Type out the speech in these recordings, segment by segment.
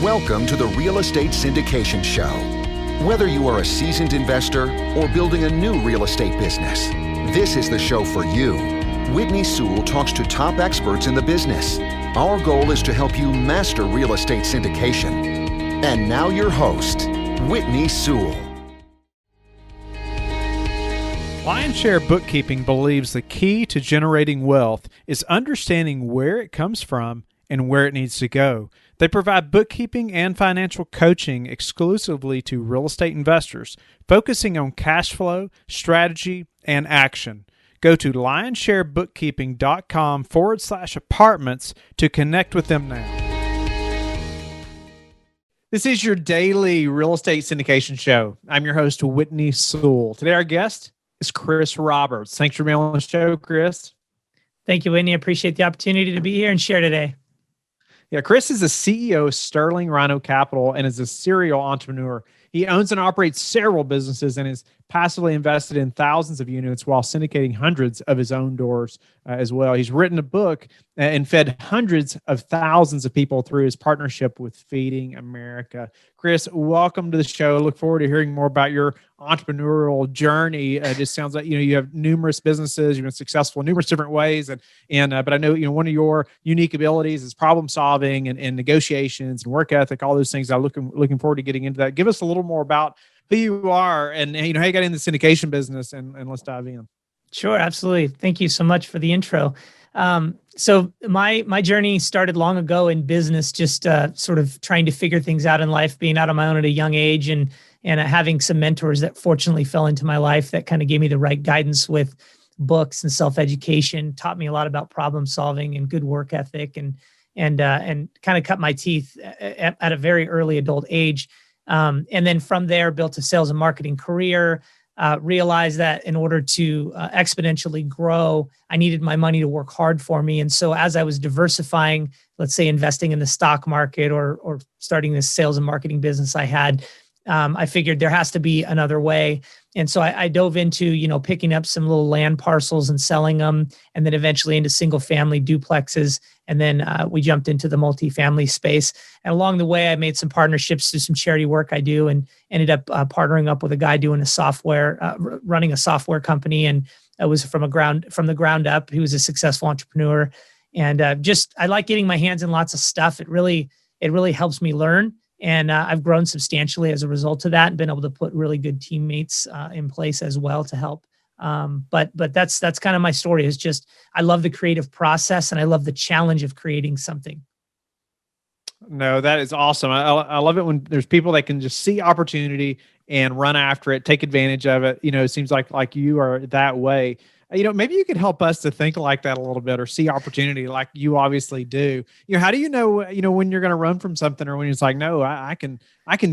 Welcome to the Real Estate Syndication Show. Whether you are a seasoned investor or building a new real estate business, this is the show for you. Whitney Sewell talks to top experts in the business. Our goal is to help you master real estate syndication. And now your host, Whitney Sewell. Lionshare Bookkeeping believes the key to generating wealth is understanding where it comes from and where it needs to go. They provide bookkeeping and financial coaching exclusively to real estate investors, focusing on cash flow, strategy, and action. Go to lionsharebookkeeping.com/apartments to connect with them now. This is your daily real estate syndication show. I'm your host, Whitney Sewell. Today, our guest is Chris Roberts. Thanks for being on the show, Chris. Thank you, Whitney. I appreciate the opportunity to be here and share today. Yeah, Chris is the CEO of Sterling Rhino Capital and is a serial entrepreneur. He owns and operates several businesses and is passively invested in thousands of units while syndicating hundreds of his own doors as well. He's written a book and fed hundreds of thousands of people through his partnership with Feeding America. Chris, welcome to the show. I look forward to hearing more about your entrepreneurial journey. It just sounds like you have numerous businesses. You've been successful in numerous different ways, but I know one of your unique abilities is problem solving and negotiations and work ethic. All those things. I'm looking forward to getting into that. Give us a little more about who you are and how you got in the syndication business, and let's dive in. Sure, absolutely. Thank you so much for the intro. So my journey started long ago in business, just sort of trying to figure things out in life, being out on my own at a young age, and having some mentors that fortunately fell into my life that kind of gave me the right guidance with books and self-education, taught me a lot about problem solving and good work ethic, and kind of cut my teeth at a very early adult age. And then from there, built a sales and marketing career, realized that in order to exponentially grow, I needed my money to work hard for me. And so as I was diversifying, let's say investing in the stock market or starting this sales and marketing business I had, I figured there has to be another way. And so I dove into, picking up some little land parcels and selling them, and then eventually into single family duplexes. And then we jumped into the multifamily space. And along the way, I made some partnerships through some charity work I do, and ended up partnering up with a guy doing running a software company. And it was from the ground up. He was a successful entrepreneur. And I like getting my hands in lots of stuff. It really helps me learn. And I've grown substantially as a result of that, and been able to put really good teammates in place as well to help. But that's kind of my story. Is just I love the creative process, and I love the challenge of creating something. No, that is awesome. I love it when there's people that can just see opportunity and run after it, take advantage of it. It seems like you are that way. Maybe you could help us to think like that a little bit, or see opportunity like you obviously do. How do you know when you're going to run from something, or when it's like, no, I can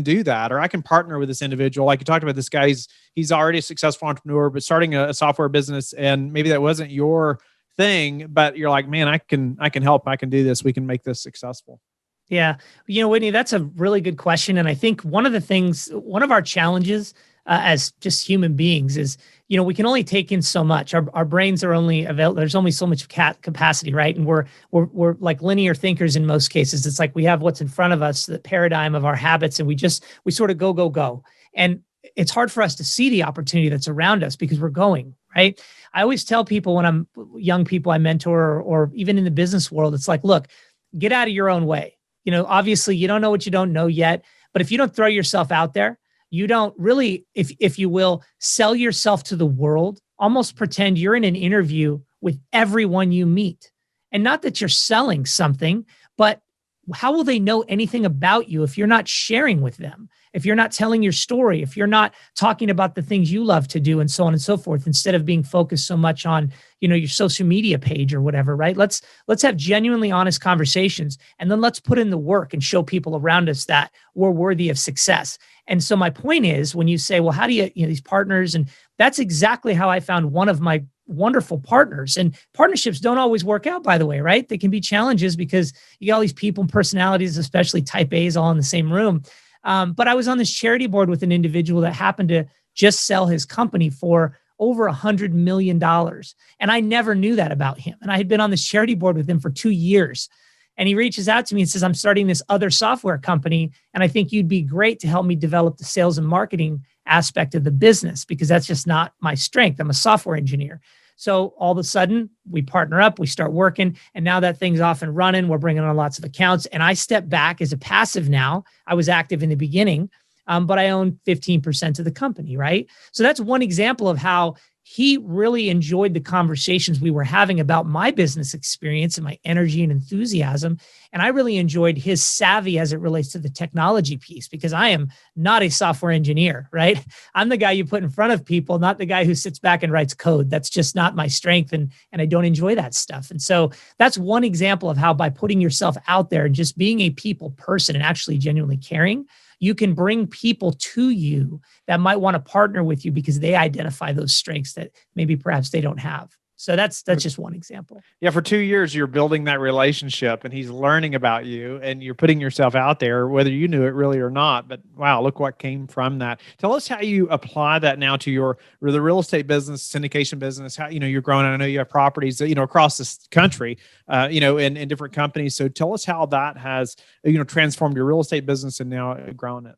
do that, or I can partner with this individual. Like you talked about, this guy, he's already a successful entrepreneur, but starting a software business, and maybe that wasn't your thing, but you're like, man, I can help. I can do this. We can make this successful. Yeah. Whitney, that's a really good question. And I think one of our challenges as just human beings is, we can only take in so much. Our brains are only available. There's only so much capacity, right? And we're like linear thinkers in most cases. It's like we have what's in front of us, the paradigm of our habits, and we sort of go. And it's hard for us to see the opportunity that's around us because we're going, right? I always tell people when I'm young people I mentor, or even in the business world, it's like, look, get out of your own way. Obviously you don't know what you don't know yet, but if you don't throw yourself out there, you don't really, if you will, sell yourself to the world, almost pretend you're in an interview with everyone you meet. And not that you're selling something, but how will they know anything about you if you're not sharing with them? If you're not telling your story, if you're not talking about the things you love to do, and so on and so forth, instead of being focused so much on, your social media page or whatever, right? Let's have genuinely honest conversations, and then let's put in the work and show people around us that we're worthy of success. And so my point is, when you say, well, how do you these partners? And that's exactly how I found one of my wonderful partners. And partnerships don't always work out, by the way, right? They can be challenges because you got all these people and personalities, especially type A's, all in the same room. But I was on this charity board with an individual that happened to just sell his company for over $100 million. And I never knew that about him. And I had been on this charity board with him for 2 years. And he reaches out to me and says, I'm starting this other software company, and I think you'd be great to help me develop the sales and marketing aspect of the business, because that's just not my strength. I'm a software engineer. So all of a sudden, we partner up, we start working, and now that thing's off and running. We're bringing on lots of accounts, and I step back as a passive now. I was active in the beginning, but I own 15% of the company, right? So that's one example of how he really enjoyed the conversations we were having about my business experience and my energy and enthusiasm. And I really enjoyed his savvy as it relates to the technology piece, because I am not a software engineer, right? I'm the guy you put in front of people, not the guy who sits back and writes code. That's just not my strength. And I don't enjoy that stuff. And so that's one example of how by putting yourself out there and just being a people person and actually genuinely caring, you can bring people to you that might want to partner with you because they identify those strengths that maybe perhaps they don't have. So that's just one example. Yeah, for 2 years, you're building that relationship and he's learning about you and you're putting yourself out there, whether you knew it really or not. But wow, look what came from that. Tell us how you apply that now to the real estate business, syndication business, how, you're growing. I know you have properties, across this country, in different companies. So tell us how that has, transformed your real estate business and now grown it.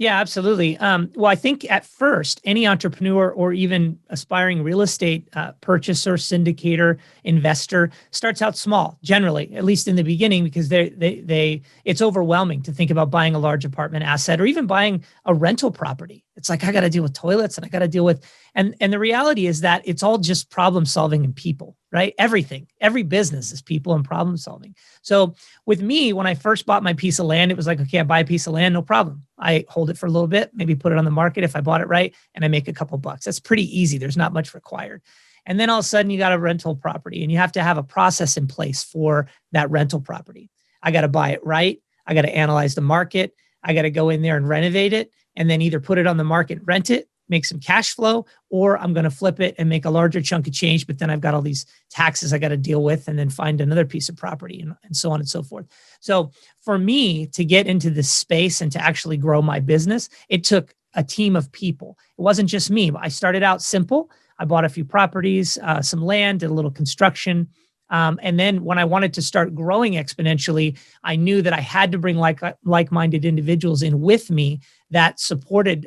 Yeah, absolutely. Well, I think at first, any entrepreneur or even aspiring real estate purchaser, syndicator, investor starts out small, generally, at least in the beginning, because it's overwhelming to think about buying a large apartment asset or even buying a rental property. It's like, I got to deal with toilets and I got to deal with, and the reality is that it's all just problem solving and people, right? Every business is people and problem solving. So with me, when I first bought my piece of land, it was like, okay, I buy a piece of land, no problem. I hold it for a little bit, maybe put it on the market if I bought it right, and I make a couple bucks. That's pretty easy. There's not much required. And then all of a sudden you got a rental property and you have to have a process in place for that rental property. I got to buy it right. I got to analyze the market. I got to go in there and renovate it and then either put it on the market, rent it, make some cash flow, or I'm going to flip it and make a larger chunk of change. But then I've got all these taxes I got to deal with and then find another piece of property and so on and so forth. So for me to get into this space and to actually grow my business, it took a team of people. It wasn't just me. I started out simple. I bought a few properties, some land, did a little construction. And then when I wanted to start growing exponentially, I knew that I had to bring like-minded individuals in with me that supported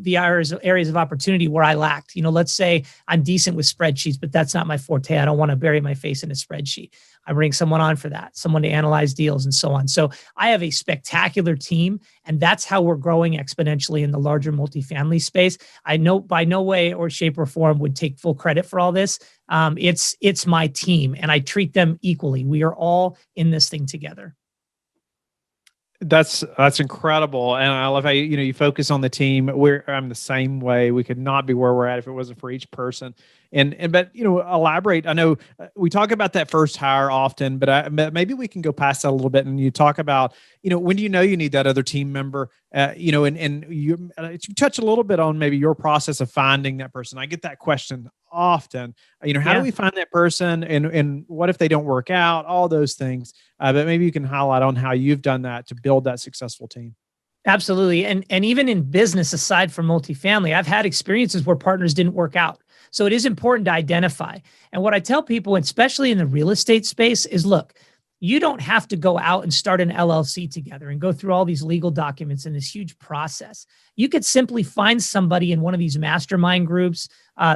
the areas of opportunity where I lacked. Let's say I'm decent with spreadsheets, but that's not my forte. I don't want to bury my face in a spreadsheet. I bring someone on for that, someone to analyze deals and so on. So I have a spectacular team, and that's how we're growing exponentially in the larger multifamily space. I know by no way or shape or form would take full credit for all this. It's my team, and I treat them equally. We are all in this thing together. That's incredible. And I love how you focus on the team. I'm the same way. We could not be where we're at if it wasn't for each person. But elaborate. I know we talk about that first hire often, but maybe we can go past that a little bit. And you talk about, when do you know you need that other team member? And you touch a little bit on maybe your process of finding that person. I get that question often. How do we find that person? And what if they don't work out? All those things. But maybe you can highlight on how you've done that to build that successful team. Absolutely. And even in business, aside from multifamily, I've had experiences where partners didn't work out. So it is important to identify. And what I tell people, especially in the real estate space, is look, you don't have to go out and start an LLC together and go through all these legal documents and this huge process. You could simply find somebody in one of these mastermind groups,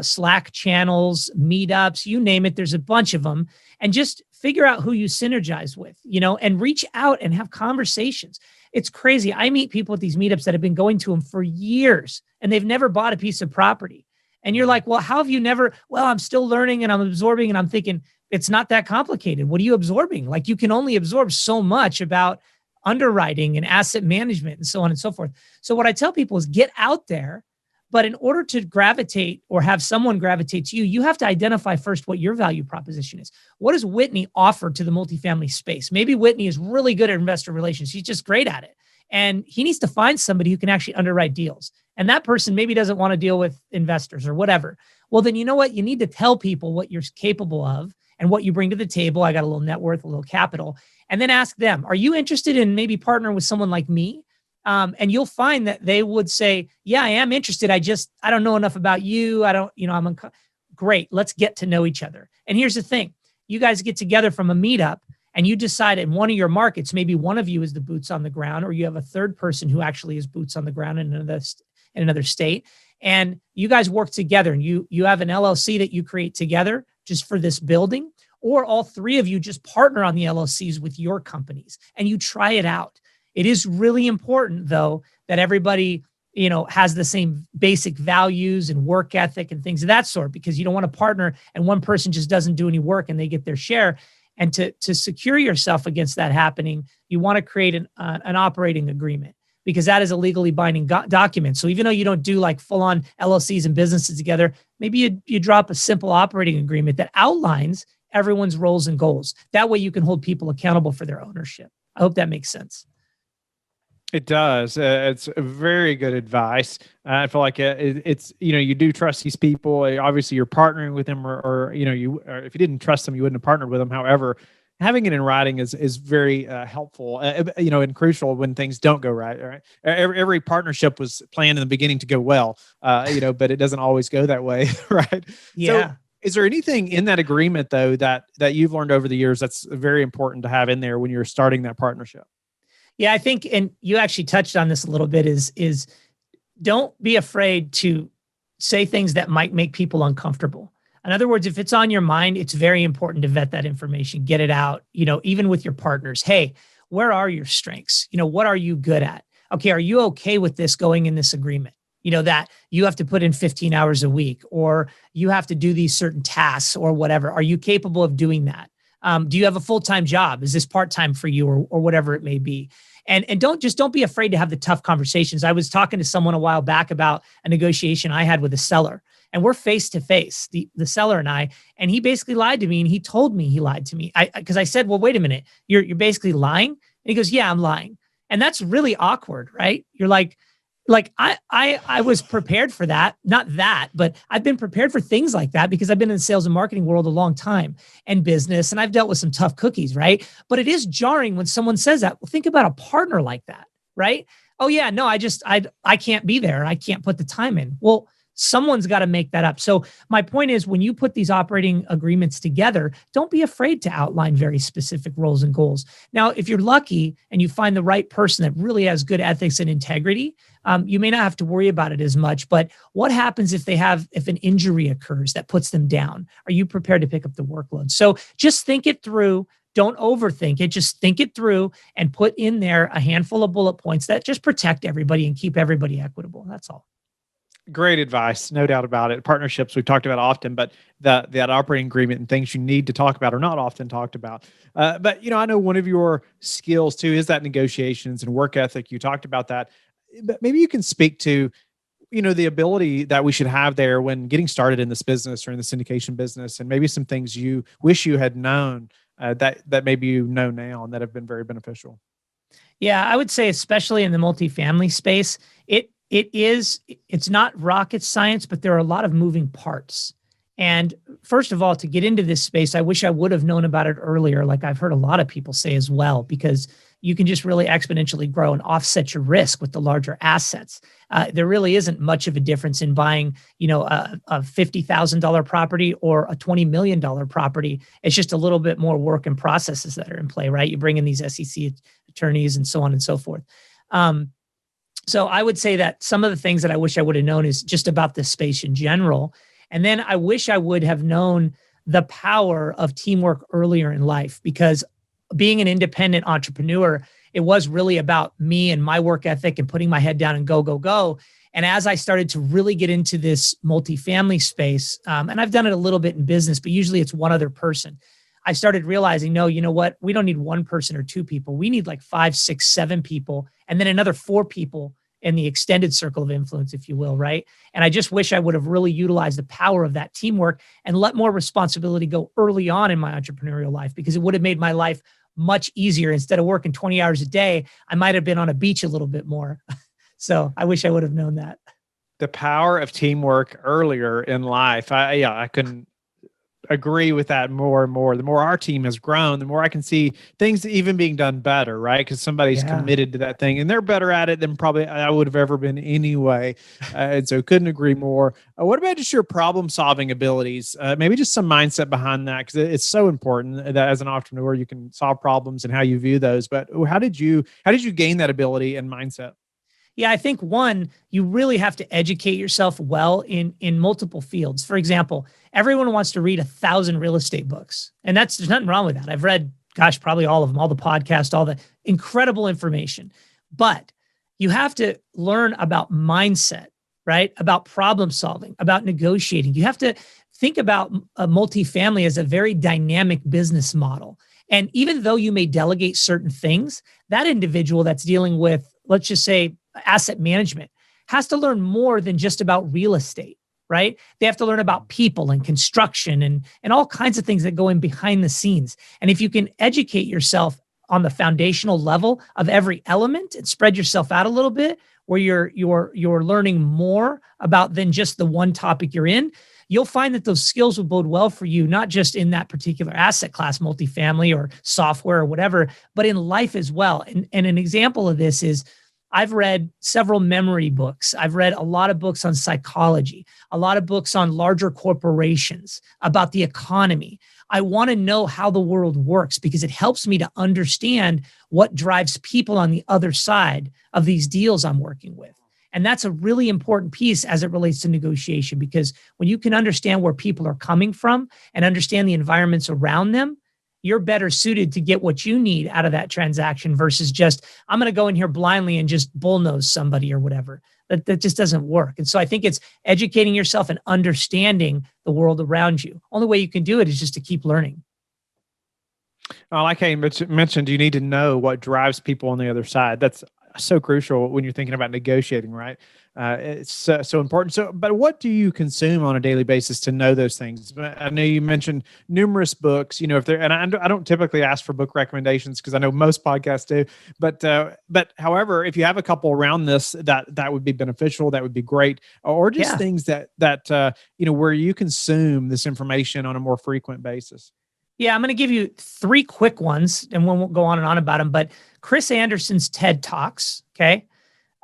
Slack channels, meetups, you name it. There's a bunch of them, and just figure out who you synergize with, and reach out and have conversations. It's crazy. I meet people at these meetups that have been going to them for years and they've never bought a piece of property. And you're like, well, how have you never? Well, I'm still learning and I'm absorbing, and I'm thinking, it's not that complicated. What are you absorbing? Like, you can only absorb so much about underwriting and asset management and so on and so forth. So what I tell people is get out there, but in order to gravitate or have someone gravitate to you, you have to identify first what your value proposition is. What does Whitney offer to the multifamily space? Maybe Whitney is really good at investor relations. He's just great at it. And he needs to find somebody who can actually underwrite deals. And that person maybe doesn't want to deal with investors or whatever. Well, then you know what? You need to tell people what you're capable of and what you bring to the table. I got a little net worth, a little capital, and then ask them, are you interested in maybe partnering with someone like me? And you'll find that they would say, yeah, I am interested. I don't know enough about you. Great. Let's get to know each other. And here's the thing. You guys get together from a meetup and you decide in one of your markets, maybe one of you is the boots on the ground, or you have a third person who actually is boots on the ground in another state, and you guys work together, and you have an LLC that you create together just for this building, or all three of you just partner on the LLCs with your companies and you try it out. It is really important, though, that everybody, has the same basic values and work ethic and things of that sort, because you don't want to partner and one person just doesn't do any work and they get their share. And to secure yourself against that happening, you want to create an operating agreement, because that is a legally binding document. So even though you don't do like full-on LLCs and businesses together, maybe you drop a simple operating agreement that outlines everyone's roles and goals. That way you can hold people accountable for their ownership. I hope that makes sense. It does. It's very good advice. I feel like it's, you do trust these people. Obviously you're partnering with them, or if you didn't trust them, you wouldn't have partnered with them. However, having it in writing is very helpful, and crucial when things don't go right. Right. Every partnership was planned in the beginning to go well, but it doesn't always go that way. Right. Yeah. So, is there anything in that agreement though, that you've learned over the years that's very important to have in there when you're starting that partnership? Yeah, I think, and you actually touched on this a little bit, is don't be afraid to say things that might make people uncomfortable. In other words, if it's on your mind, it's very important to vet that information, get it out, even with your partners. Hey, where are your strengths? What are you good at? Okay, are you okay with this going in this agreement? That you have to put in 15 hours a week, or you have to do these certain tasks or whatever. Are you capable of doing that? Do you have a full-time job? Is this part-time for you, or whatever it may be? And don't be afraid to have the tough conversations. I was talking to someone a while back about a negotiation I had with a seller, and we're face to face, the seller and I, and he basically lied to me, and he told me he lied to me. Because I said, well, wait a minute, you're basically lying. And he goes, yeah, I'm lying. And that's really awkward, right? You're like I was prepared for that. Not that, but I've been prepared for things like that because I've been in the sales and marketing world a long time, and business, and I've dealt with some tough cookies, right? But it is jarring when someone says that. Well, think about a partner like that, right? Oh yeah, no, I can't be there. I can't put the time in. Well, someone's got to make that up. So my point is, when you put these operating agreements together, don't be afraid to outline very specific roles and goals. Now, if you're lucky and you find the right person that really has good ethics and integrity, you may not have to worry about it as much. But what happens if an injury occurs that puts them down? Are you prepared to pick up the workload? So just think it through. Don't overthink it. Just think it through and put in there a handful of bullet points that just protect everybody and keep everybody equitable. That's all. Great advice, no doubt about it. Partnerships we've talked about often, but that operating agreement and things you need to talk about are not often talked about. But I know one of your skills too is that negotiations and work ethic. You talked about that, but maybe you can speak to the ability that we should have there when getting started in this business or in the syndication business, and maybe some things you wish you had known that maybe you know now and that have been very beneficial. Yeah, I would say especially in the multifamily space, it's not rocket science, but there are a lot of moving parts. And first of all, to get into this space, I wish I would have known about it earlier, like I've heard a lot of people say as well, because you can just really exponentially grow and offset your risk with the larger assets. There really isn't much of a difference in buying, a $50,000 property or a $20 million property. It's just a little bit more work and processes that are in play, right? You bring in these SEC attorneys and so on and so forth. So I would say that some of the things that I wish I would have known is just about this space in general. And then I wish I would have known the power of teamwork earlier in life, because being an independent entrepreneur, it was really about me and my work ethic and putting my head down and go, go, go. And as I started to really get into this multifamily space, and I've done it a little bit in business, but usually it's one other person, I started realizing, no, you know what? We don't need one person or two people. We need like 5, 6, 7 people, and then another 4 people in the extended circle of influence, if you will, right? And I just wish I would have really utilized the power of that teamwork and let more responsibility go early on in my entrepreneurial life, because it would have made my life much easier. Instead of working 20 hours a day, I might have been on a beach a little bit more. So I wish I would have known that. The power of teamwork earlier in life. I couldn't agree with that more and more. The more our team has grown, the more I can see things even being done better, right? Because somebody's committed to that thing and they're better at it than probably I would have ever been anyway. And so couldn't agree more. What about just your problem solving abilities? Maybe just some mindset behind that, because it's so important that as an entrepreneur, you can solve problems and how you view those. But how did you gain that ability and mindset? Yeah, I think one, you really have to educate yourself well in multiple fields. For example, everyone wants to read 1,000 real estate books, and there's nothing wrong with that. I've read, gosh, probably all of them, all the podcasts, all the incredible information. But you have to learn about mindset, right? About problem solving, about negotiating. You have to think about a multifamily as a very dynamic business model. And even though you may delegate certain things, that individual that's dealing with, let's just say, asset management has to learn more than just about real estate, right? They have to learn about people and construction and all kinds of things that go in behind the scenes. And if you can educate yourself on the foundational level of every element and spread yourself out a little bit, where you're learning more about than just the one topic you're in, you'll find that those skills will bode well for you, not just in that particular asset class, multifamily or software or whatever, but in life as well. And an example of this is, I've read several memory books. I've read a lot of books on psychology, a lot of books on larger corporations, about the economy. I want to know how the world works because it helps me to understand what drives people on the other side of these deals I'm working with. And that's a really important piece as it relates to negotiation, because when you can understand where people are coming from and understand the environments around them, you're better suited to get what you need out of that transaction versus just, I'm going to go in here blindly and just bullnose somebody or whatever. That just doesn't work. And so I think it's educating yourself and understanding the world around you. Only way you can do it is just to keep learning. Like I mentioned, you need to know what drives people on the other side. That's so crucial when you're thinking about negotiating, right? It's so important. So, but what do you consume on a daily basis to know those things? I know you mentioned numerous books, if they're, and I don't typically ask for book recommendations because I know most podcasts do, but however, if you have a couple around this, that would be beneficial. That would be great. Or just things that where you consume this information on a more frequent basis. Yeah, I'm going to give you 3 quick ones, and we won't go on and on about them. But Chris Anderson's TED Talks, okay?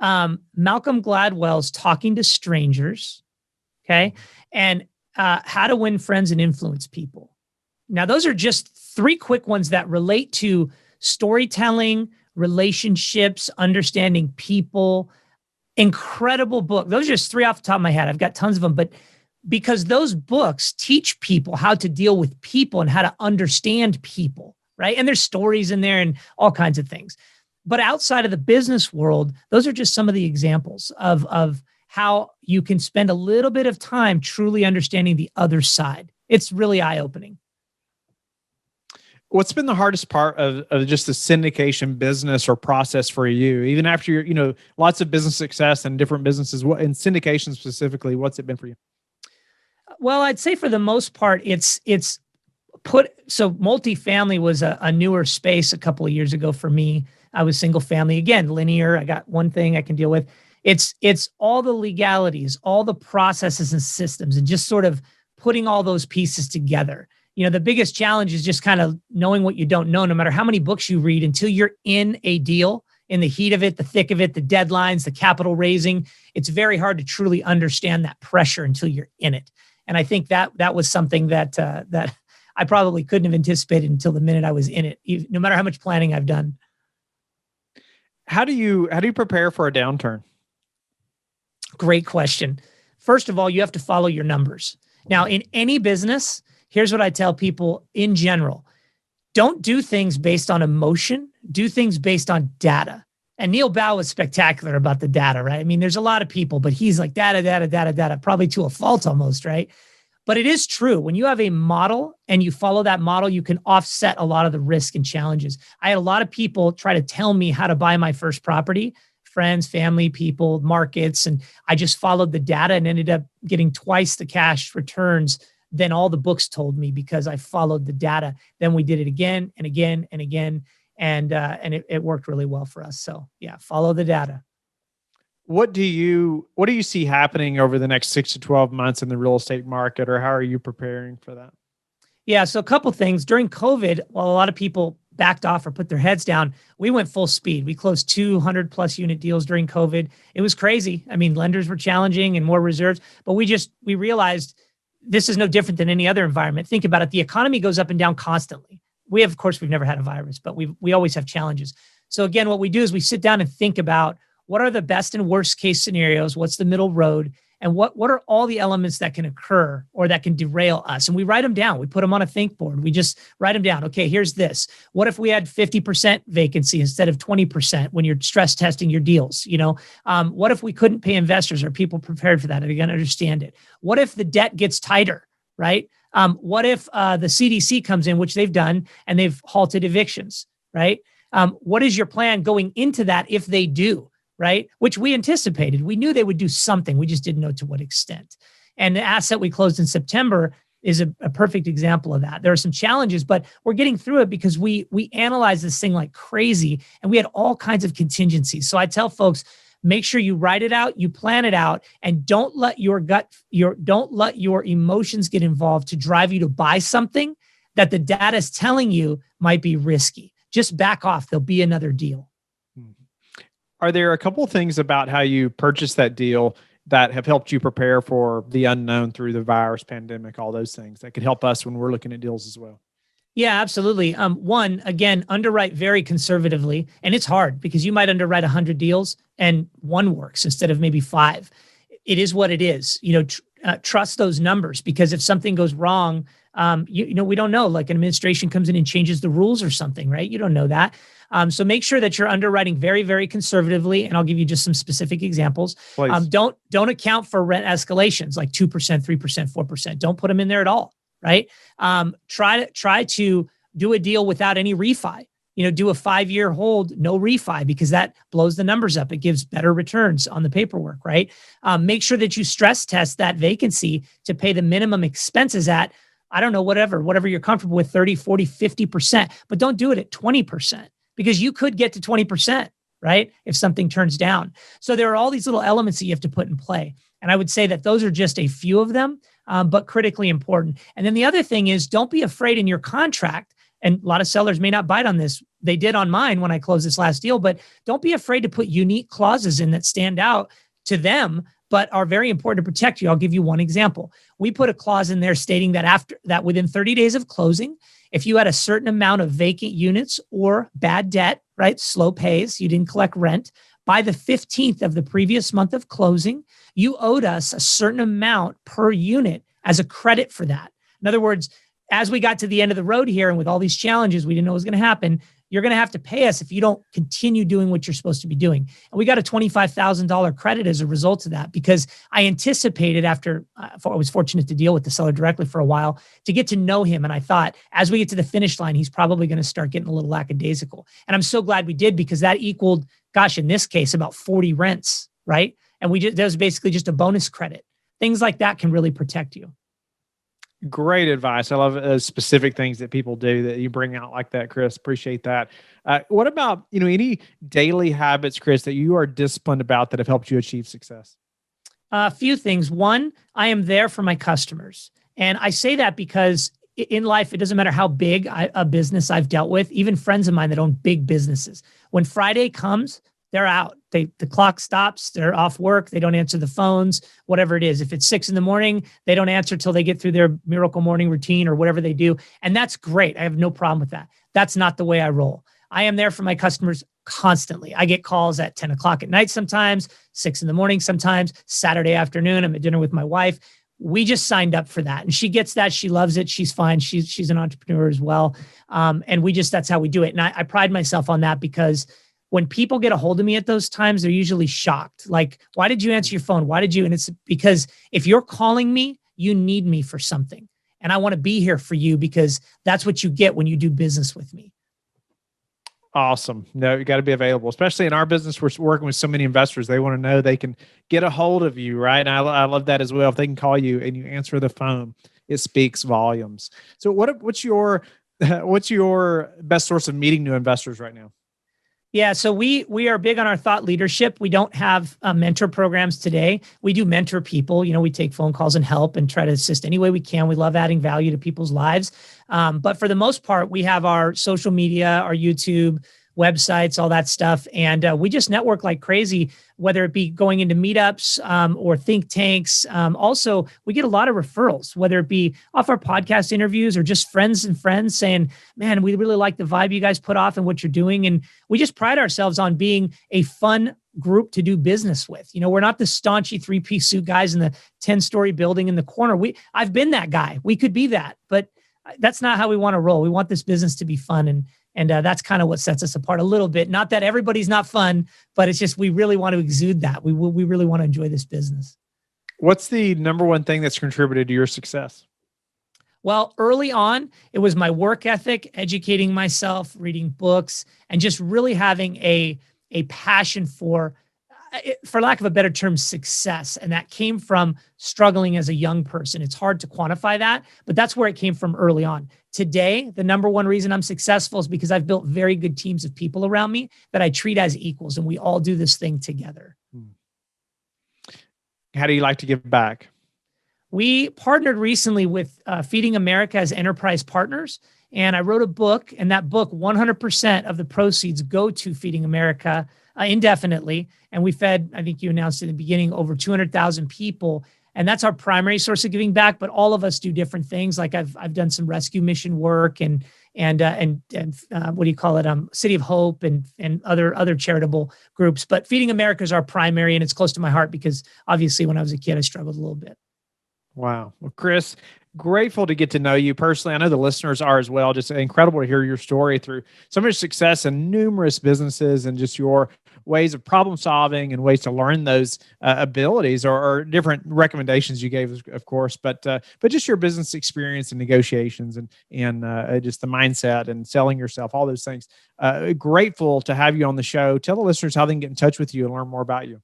Malcolm Gladwell's Talking to Strangers, okay? And How to Win Friends and Influence People. Now, those are just 3 quick ones that relate to storytelling, relationships, understanding people. Incredible book. Those are just 3 off the top of my head. I've got tons of them, but because those books teach people how to deal with people and how to understand people, right? And there's stories in there and all kinds of things. But outside of the business world, those are just some of the examples of how you can spend a little bit of time truly understanding the other side. It's really eye-opening. What's been the hardest part of just the syndication business or process for you, even after lots of business success and different businesses, in syndication specifically, what's it been for you? Well, I'd say for the most part, so multifamily was a newer space a couple of years ago for me. I was single family, again, linear. I got one thing I can deal with. It's all the legalities, all the processes and systems, and just sort of putting all those pieces together. The biggest challenge is just kind of knowing what you don't know, no matter how many books you read, until you're in a deal, in the heat of it, the thick of it, the deadlines, the capital raising. It's very hard to truly understand that pressure until you're in it. And I think that was something that I probably couldn't have anticipated until the minute I was in it, no matter how much planning I've done. How do you prepare for a downturn? Great question. First of all, you have to follow your numbers. Now, in any business, here's what I tell people in general. Don't do things based on emotion. Do things based on data. And Neil Bao was spectacular about the data, right? I mean, there's a lot of people, but he's like data, probably to a fault almost, right? But it is true. When you have a model and you follow that model, you can offset a lot of the risk and challenges. I had a lot of people try to tell me how to buy my first property, friends, family, people, markets, and I just followed the data and ended up getting twice the cash returns than all the books told me because I followed the data. Then we did it again and again and again. And it worked really well for us. So yeah, follow the data. What do you see happening over the next 6 to 12 months in the real estate market, or how are you preparing for that? Yeah. So a couple things during COVID, while a lot of people backed off or put their heads down, we went full speed. We closed 200 plus unit deals during COVID. It was crazy. I mean, lenders were challenging and more reserves, but we realized this is no different than any other environment. Think about it. The economy goes up and down constantly. Of course, we've never had a virus, but we always have challenges. So again, what we do is we sit down and think about what are the best and worst case scenarios? What's the middle road? And what are all the elements that can occur or that can derail us? And we write them down. We put them on a think board. We just write them down. Okay, here's this. What if we had 50% vacancy instead of 20% when you're stress testing your deals? What if we couldn't pay investors? Are people prepared for that? Are they going to understand it? What if the debt gets tighter, right? What if the CDC comes in, which they've done, and they've halted evictions, right? What is your plan going into that if they do? Right? Which we anticipated. We knew they would do something. We just didn't know to what extent. And the asset we closed in September is a perfect example of that. There are some challenges, but we're getting through it because we analyze this thing like crazy and we had all kinds of contingencies. So I tell folks, make sure you write it out, you plan it out, and don't let your emotions get involved to drive you to buy something that the data is telling you might be risky. Just back off. There'll be another deal. Are there a couple of things about how you purchased that deal that have helped you prepare for the unknown through the virus, pandemic, all those things that could help us when we're looking at deals as well? Yeah, absolutely. One, again, underwrite very conservatively. And it's hard because you might underwrite 100 deals and one works instead of maybe 5. It is what it is. Trust those numbers because if something goes wrong, we don't know, like an administration comes in and changes the rules or something, right? You don't know that. So make sure that you're underwriting very, very conservatively. And I'll give you just some specific examples. Don't account for rent escalations like 2%, 3%, 4%. Don't put them in there at all, right? Try to do a deal without any refi. Do a 5-year hold, no refi, because that blows the numbers up. It gives better returns on the paperwork, right? Make sure that you stress test that vacancy to pay the minimum expenses at, I don't know, whatever you're comfortable with, 30, 40, 50%, but don't do it at 20%. Because you could get to 20%, right? If something turns down. So there are all these little elements that you have to put in play. And I would say that those are just a few of them, but critically important. And then the other thing is don't be afraid in your contract. And a lot of sellers may not bite on this. They did on mine when I closed this last deal, but don't be afraid to put unique clauses in that stand out to them, but are very important to protect you. I'll give you one example. We put a clause in there stating that within 30 days of closing, if you had a certain amount of vacant units or bad debt, right, slow pays, you didn't collect rent, by the 15th of the previous month of closing, you owed us a certain amount per unit as a credit for that. In other words, as we got to the end of the road here and with all these challenges, we didn't know what was going to happen. You're going to have to pay us if you don't continue doing what you're supposed to be doing. And we got a $25,000 credit as a result of that because I anticipated after I was fortunate to deal with the seller directly for a while to get to know him. And I thought as we get to the finish line, he's probably going to start getting a little lackadaisical. And I'm so glad we did because that equaled, in this case, about 40 rents, right? And that was basically just a bonus credit. Things like that can really protect you. Great advice. I love specific things that people do that you bring out like that, Chris. Appreciate that. What about, any daily habits, Chris, that you are disciplined about that have helped you achieve success? A few things. One, I am there for my customers. And I say that because in life, it doesn't matter how big a business I've dealt with, even friends of mine that own big businesses. When Friday comes, they're out. The clock stops. They're off work. They don't answer the phones, whatever it is. If it's 6 a.m, they don't answer till they get through their miracle morning routine or whatever they do. And that's great. I have no problem with that. That's not the way I roll. I am there for my customers constantly. I get calls at 10 o'clock at night sometimes, 6 a.m, sometimes Saturday afternoon. I'm at dinner with my wife. We just signed up for that. And she gets that. She loves it. She's fine. She's an entrepreneur as well. And that's how we do it. And I pride myself on that because when people get a hold of me at those times, they're usually shocked. Like, why did you answer your phone? Why did you? And it's because if you're calling me, you need me for something. And I want to be here for you because that's what you get when you do business with me. Awesome. No, you got to be available, especially in our business. We're working with so many investors. They want to know they can get a hold of you, right? And I love that as well. If they can call you and you answer the phone, it speaks volumes. So what's your best source of meeting new investors right now? Yeah, so we are big on our thought leadership. We don't have mentor programs today. We do mentor people. We take phone calls and help and try to assist any way we can. We love adding value to people's lives. But for the most part, we have our social media, our YouTube, websites, all that stuff. And we just network like crazy, whether it be going into meetups or think tanks. Also, we get a lot of referrals, whether it be off our podcast interviews or just friends and friends saying, man, we really like the vibe you guys put off and what you're doing. And we just pride ourselves on being a fun group to do business with. We're not the staunchy 3-piece suit guys in the 10-story building in the corner. I've been that guy. We could be that, but that's not how we want to roll. We want this business to be fun. And that's kind of what sets us apart a little bit. Not that everybody's not fun, but it's just we really want to exude that. We really want to enjoy this business. What's the number one thing that's contributed to your success? Well, early on, it was my work ethic, educating myself, reading books, and just really having a passion for lack of a better term, success. And that came from struggling as a young person. It's hard to quantify that, but that's where it came from early on. Today, the number one reason I'm successful is because I've built very good teams of people around me that I treat as equals, and we all do this thing together. How do you like to give back? We partnered recently with Feeding America as enterprise partners, and I wrote a book, and that book, 100% of the proceeds go to Feeding America indefinitely. And we fed, I think you announced in the beginning, over 200,000 people. And that's our primary source of giving back. But all of us do different things. Like I've done some rescue mission work and what do you call it? City of Hope and other charitable groups. But Feeding America is our primary, and it's close to my heart because obviously when I was a kid, I struggled a little bit. Wow. Well, Chris, grateful to get to know you personally. I know the listeners are as well. Just incredible to hear your story through so much success in numerous businesses and just your ways of problem solving and ways to learn those abilities or different recommendations you gave, of course, but just your business experience and negotiations and just the mindset and selling yourself, all those things. Grateful to have you on the show. Tell the listeners how they can get in touch with you and learn more about you.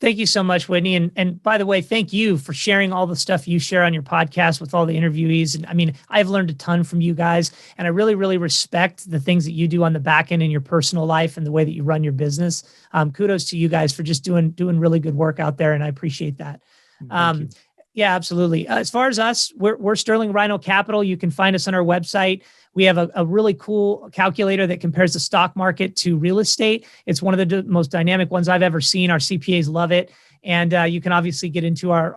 Thank you so much, Whitney. And by the way, thank you for sharing all the stuff you share on your podcast with all the interviewees. And I mean, I've learned a ton from you guys, and I really, really respect the things that you do on the back end in your personal life and the way that you run your business. Kudos to you guys for just doing really good work out there. And I appreciate that. Yeah, absolutely. As far as us, we're Sterling Rhino Capital. You can find us on our website. We have a really cool calculator that compares the stock market to real estate. It's one of the most dynamic ones I've ever seen. Our CPAs love it. And you can obviously get into our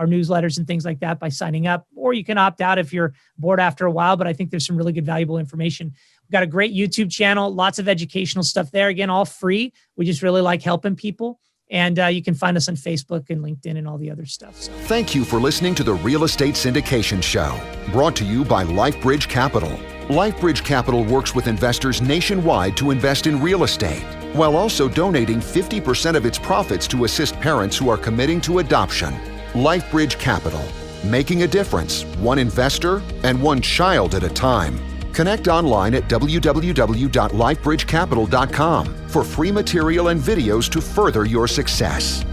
newsletters and things like that by signing up, or you can opt out if you're bored after a while. But I think there's some really good, valuable information. We've got a great YouTube channel, lots of educational stuff there. Again, all free. We just really like helping people. And you can find us on Facebook and LinkedIn and all the other stuff. So. Thank you for listening to the Real Estate Syndication Show, brought to you by LifeBridge Capital. LifeBridge Capital works with investors nationwide to invest in real estate, while also donating 50% of its profits to assist parents who are committing to adoption. LifeBridge Capital, making a difference, one investor and one child at a time. Connect online at www.lifebridgecapital.com for free material and videos to further your success.